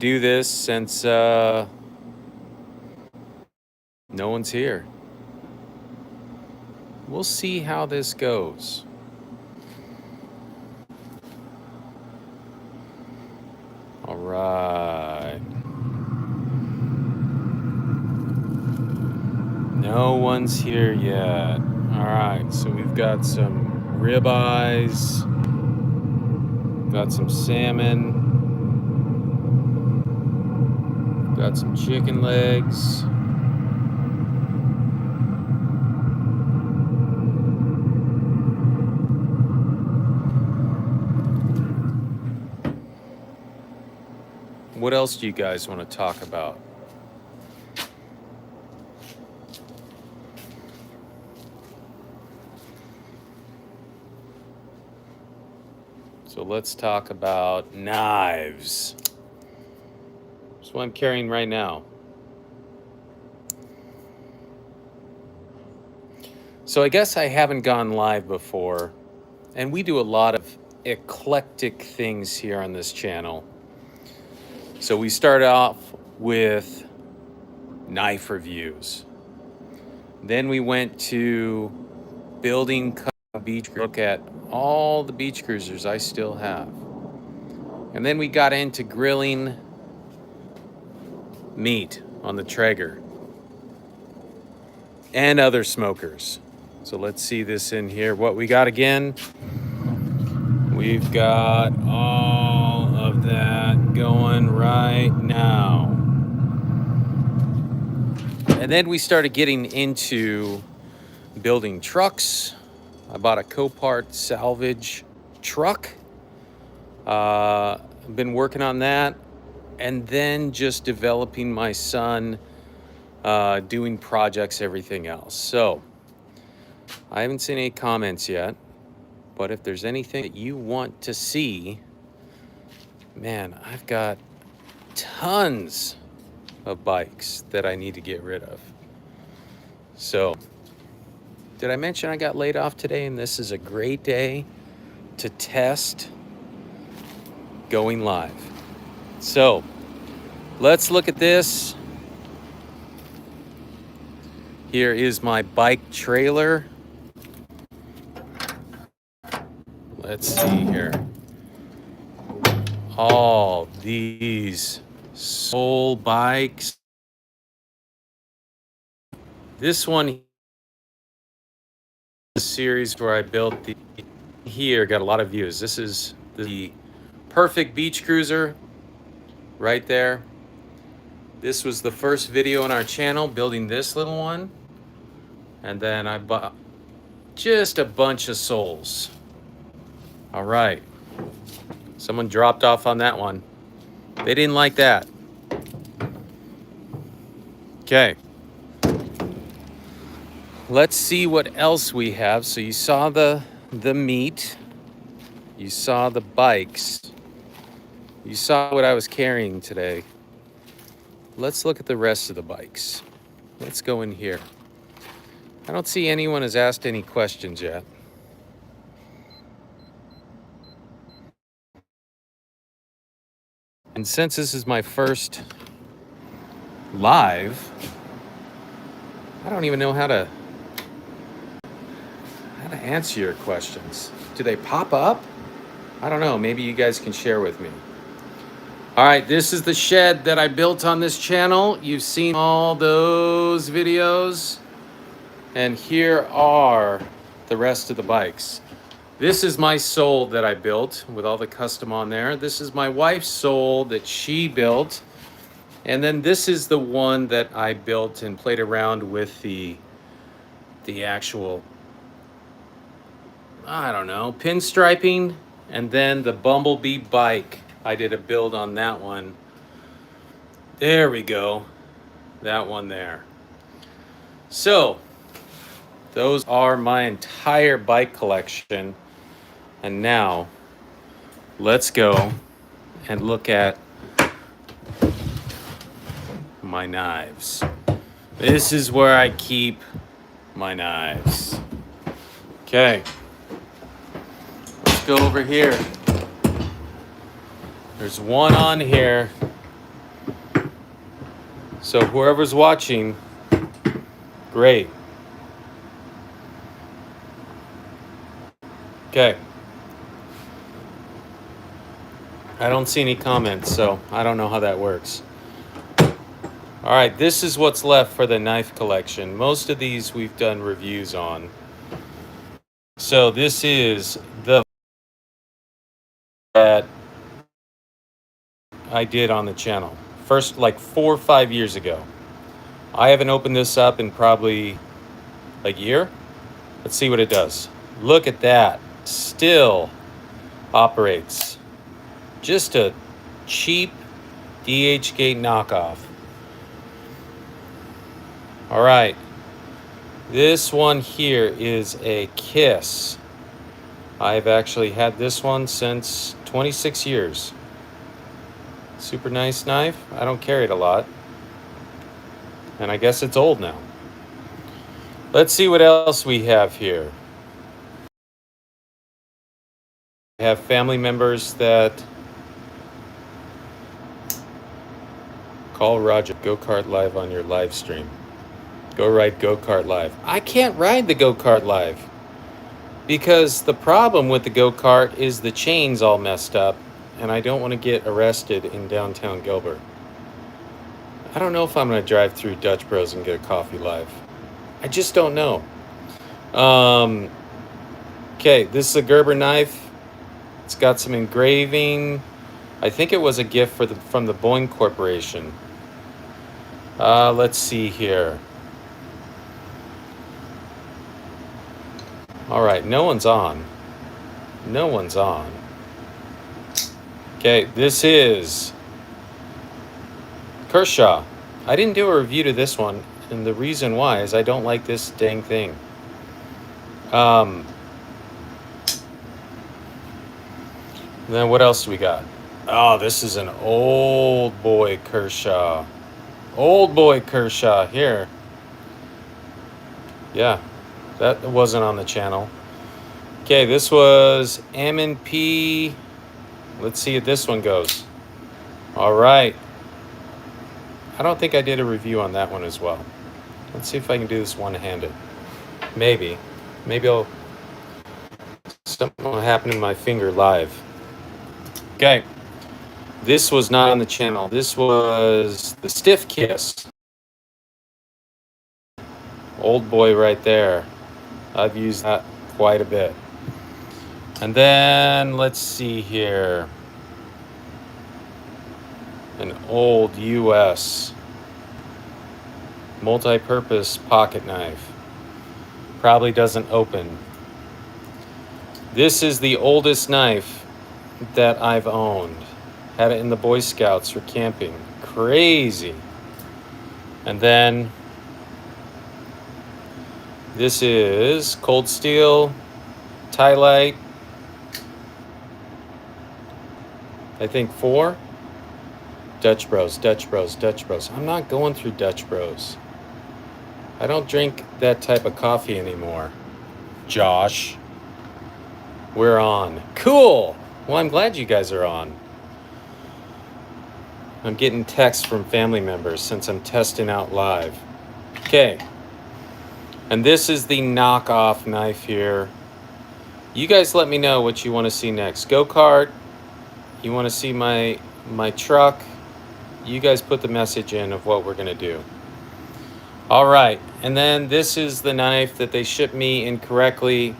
do this since no one's here. We'll see how this goes. All right. No one's here yet. All right, so we've got some ribeyes, got some salmon, got some chicken legs. What else do you guys want to talk about? So let's talk about knives. That's what I'm carrying right now. So I guess I haven't gone live before, and we do a lot of eclectic things here on this channel. So we start off with knife reviews. Then we went to building beach, look at all the beach cruisers I still have. And then we got into grilling meat on the Traeger and other smokers. So let's see this in here. What we got again? We've got all of that going right now. And then we started getting into building trucks. I bought a Copart salvage truck. I've been working on that. And then just developing my son, doing projects, everything else. So I haven't seen any comments yet, but if there's anything that you want to see, man, I've got tons of bikes that I need to get rid of. So, did I mention I got laid off today, and this is a great day to test going live? So, let's look at this. Here is my bike trailer. Let's see here. All these Soul bikes. This one is a series where I built the here, got a lot of views. This is the perfect beach cruiser right there. This was the first video on our channel, building this little one. And then I bought just a bunch of Souls. All right. Someone dropped off on that one. They didn't like that. Okay. Let's see what else we have. So you saw the meat. You saw the bikes. You saw what I was carrying today. Let's look at the rest of the bikes. Let's go in here. I don't see anyone has asked any questions yet. And since this is my first live, I don't even know how to answer your questions. Do they pop up? I don't know. Maybe you guys can share with me. All right, this is the shed that I built on this channel. You've seen all those videos. And here are the rest of the bikes. This is my Soul that I built with all the custom on there. This is my wife's Soul that she built. And then this is the one that I built and played around with the actual, I don't know, pinstriping. And then the Bumblebee bike, I did a build on that one. There we go. That one there. So, those are my entire bike collection. And now, let's go and look at my knives. This is where I keep my knives. Okay. Let's go over here. There's one on here So whoever's watching, great. Okay. I don't see any comments, so I don't know how that works. All right, this is what's left for the knife collection. Most of these we've done reviews on. So this is the that I did on the channel. First, like 4 or 5 years ago. I haven't opened this up in probably like a year. Let's see what it does. Look at that. Still operates. Just a cheap DH-Gate knockoff. All right. This one here is a Kiss. I've actually had this one since 26 years. Super nice knife. I don't carry it a lot. And I guess it's old now. Let's see what else we have here. We have family members that call Roger. Go-Kart Live on your live stream. Go ride Go-Kart Live. I can't ride the Go-Kart Live because the problem with the go-kart is the chain's all messed up and I don't want to get arrested in downtown Gilbert. I don't know if I'm going to drive through Dutch Bros and get a coffee live. I just don't know. Okay, this is a Gerber knife. It's got some engraving. I think it was a gift from the Boeing Corporation. Let's see here. All right, no one's on. No one's on. Okay, this is Kershaw. I didn't do a review to this one, and the reason why is I don't like this dang thing. Then what else do we got? Oh, this is an old boy Kershaw. Old boy Kershaw here. Yeah, that wasn't on the channel. Okay, this was M&P. Let's see if this one goes. All right. I don't think I did a review on that one as well. Let's see if I can do this one-handed. Maybe. Maybe something will happen in my finger live. Okay. This was not on the channel. This was the Stiff Kiss. Old boy right there. I've used that quite a bit. And then let's see here. An old US multi-purpose pocket knife. Probably doesn't open. This is the oldest knife that I've owned. Had it in the Boy Scouts for camping. Crazy. And then this is Cold Steel, Tylite, I think 4. Dutch Bros, Dutch Bros, Dutch Bros. I'm not going through Dutch Bros. I don't drink that type of coffee anymore. Josh. We're on. Cool. Well, I'm glad you guys are on. I'm getting texts from family members since I'm testing out live. Okay. And this is the knockoff knife here. You guys let me know what you want to see next. Go-kart. You want to see my truck. You guys put the message in of what we're going to do. All right. And then this is the knife that they shipped me incorrectly.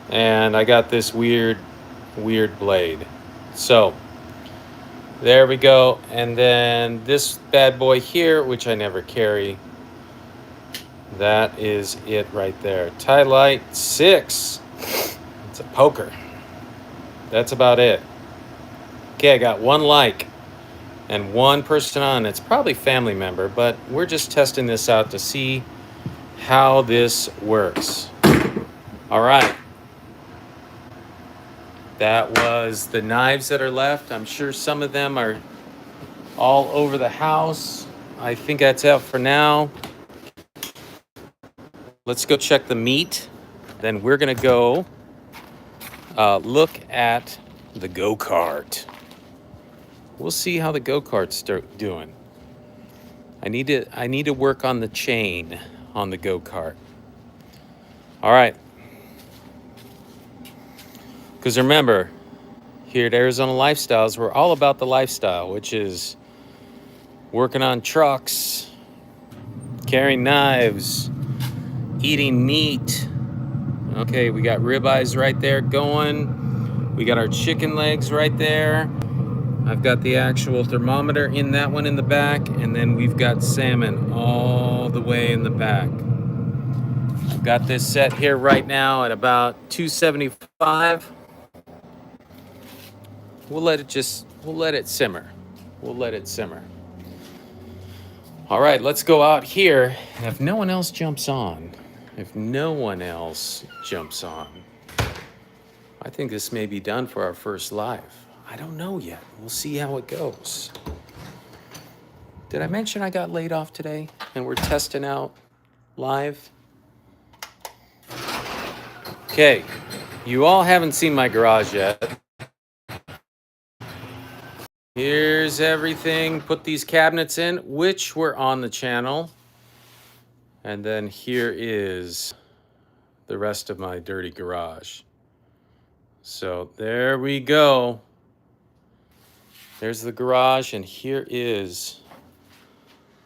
And I got this weird blade. So there we go. And then this bad boy here, which I never carry. That is it right there. Tylite 6. It's a poker. That's about it. Okay, I got 1 like and 1 person on. It's probably family member, but we're just testing this out to see how this works. All right. That was the knives that are left. I'm sure some of them are all over the house. I think that's it for now. Let's go check the meat. Then we're going to go look at the go-kart. We'll see how the go-kart's doing. I need to work on the chain on the go-kart. All right. Because remember, here at Arizona Lifestyles, we're all about the lifestyle, which is working on trucks, carrying knives, eating meat. Okay, we got ribeyes right there going. We got our chicken legs right there. I've got the actual thermometer in that one in the back, and then we've got salmon all the way in the back. I've got this set here right now at about 275. We'll let it simmer. We'll let it simmer. All right, let's go out here. And if no one else jumps on, I think this may be done for our first live. I don't know yet. We'll see how it goes. Did I mention I got laid off today and we're testing out live? Okay, you all haven't seen my garage yet. Here's everything. Put these cabinets in, which were on the channel. And then here is the rest of my dirty garage. So there we go. There's the garage, and here is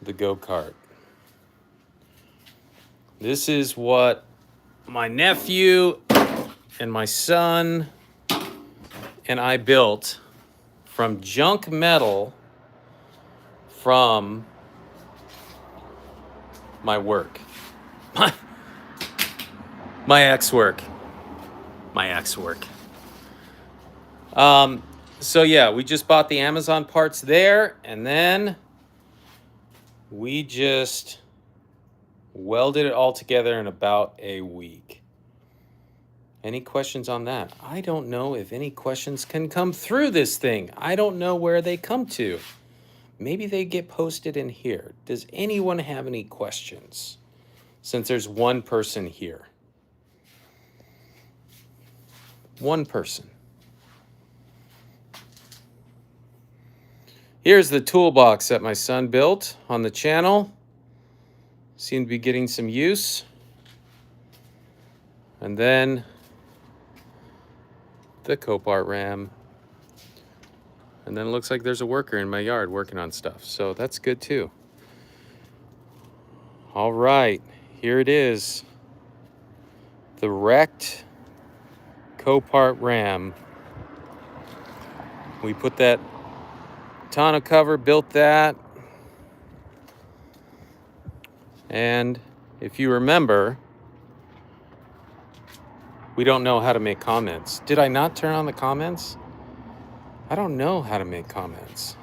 the go-kart. This is what my nephew and my son and I built from junk metal from my work. My ex-work. So yeah, we just bought the Amazon parts there, and then we just welded it all together in about a week. Any questions on that? I don't know if any questions can come through this thing. I don't know where they come to. Maybe they get posted in here. Does anyone have any questions? Since there's one person here. One person. Here's the toolbox that my son built on the channel. Seem to be getting some use. And then the Copart Ram. And then it looks like there's a worker in my yard working on stuff. So that's good too. All right, here it is. The wrecked Copart Ram. We put that tonneau cover, built that. And if you remember, we don't know how to make comments. Did I not turn on the comments? I don't know how to make comments.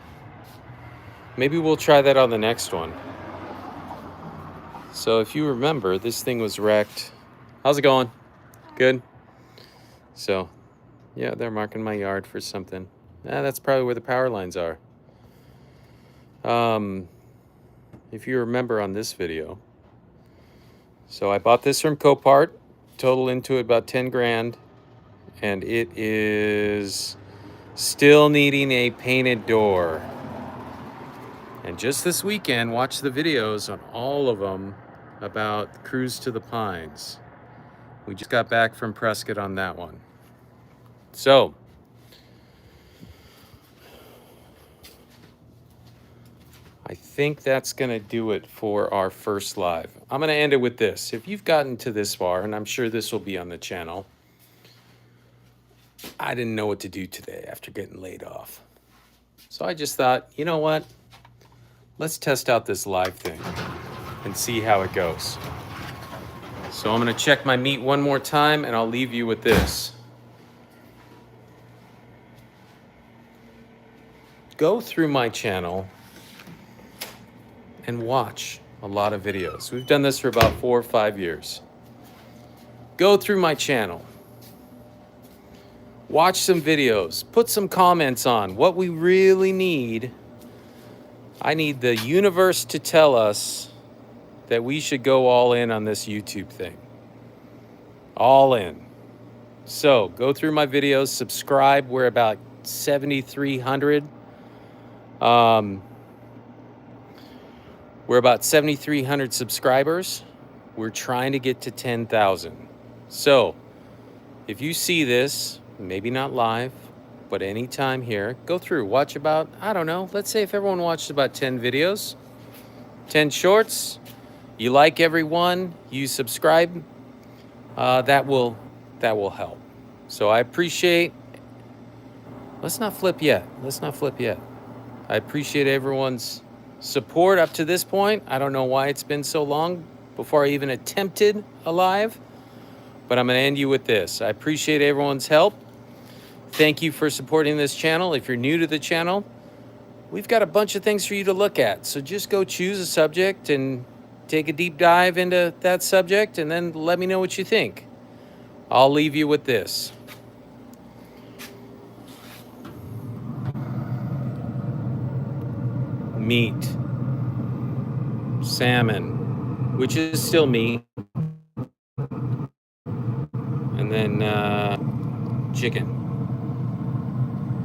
Maybe we'll try that on the next one. So if you remember, this thing was wrecked. How's it going? Good? So, yeah, they're marking my yard for something. That's probably where the power lines are. If you remember on this video, so I bought this from Copart, total into it about 10 grand, and it is still needing a painted door. And just this weekend, watch the videos on all of them about Cruise to the Pines. We just got back from Prescott on that one. So, I think that's going to do it for our first live. I'm going to end it with this. If you've gotten to this far, and I'm sure this will be on the channel, I didn't know what to do today after getting laid off. So I just thought, you know what? Let's test out this live thing and see how it goes. So I'm going to check my meat one more time, and I'll leave you with this. Go through my channel and watch a lot of videos. We've done this for about 4 or 5 years. Go through my channel. Watch some videos. Put some comments on what we really need. I need the universe to tell us that we should go all in on this YouTube thing. All in. So go through my videos, subscribe. We're about 7,300. We're about 7,300 subscribers. We're trying to get to 10,000. So if you see this, maybe not live, but anytime here, go through, watch about, I don't know, let's say if everyone watched about 10 videos, 10 shorts, you like every one, you subscribe, that will help. So I appreciate, let's not flip yet. I appreciate everyone's support up to this point. I don't know why it's been so long before I even attempted a live, but I'm gonna end you with this. I appreciate everyone's help. Thank you for supporting this channel. If you're new to the channel, we've got a bunch of things for you to look at. So just go choose a subject and take a deep dive into that subject and then let me know what you think. I'll leave you with this. Meat. Salmon, which is still meat. And then chicken.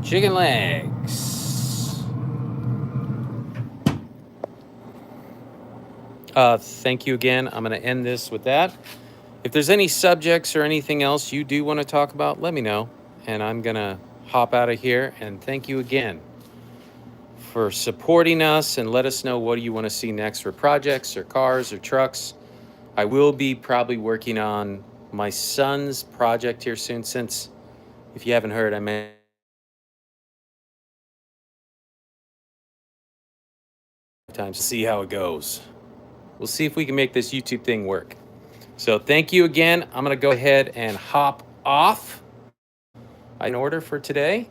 Chicken legs. Thank you again. I'm going to end this with that. If there's any subjects or anything else you do want to talk about, let me know. And I'm going to hop out of here. And thank you again for supporting us, and let us know what do you want to see next for projects or cars or trucks. I will be probably working on my son's project here soon, since if you haven't heard, I may times see how it goes. We'll see if we can make this YouTube thing work. So thank you again. I'm going to go ahead and hop off in order for today.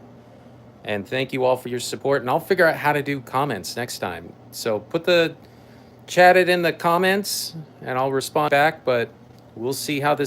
And thank you all for your support. And I'll figure out how to do comments next time. So chat it in the comments and I'll respond back. But we'll see how this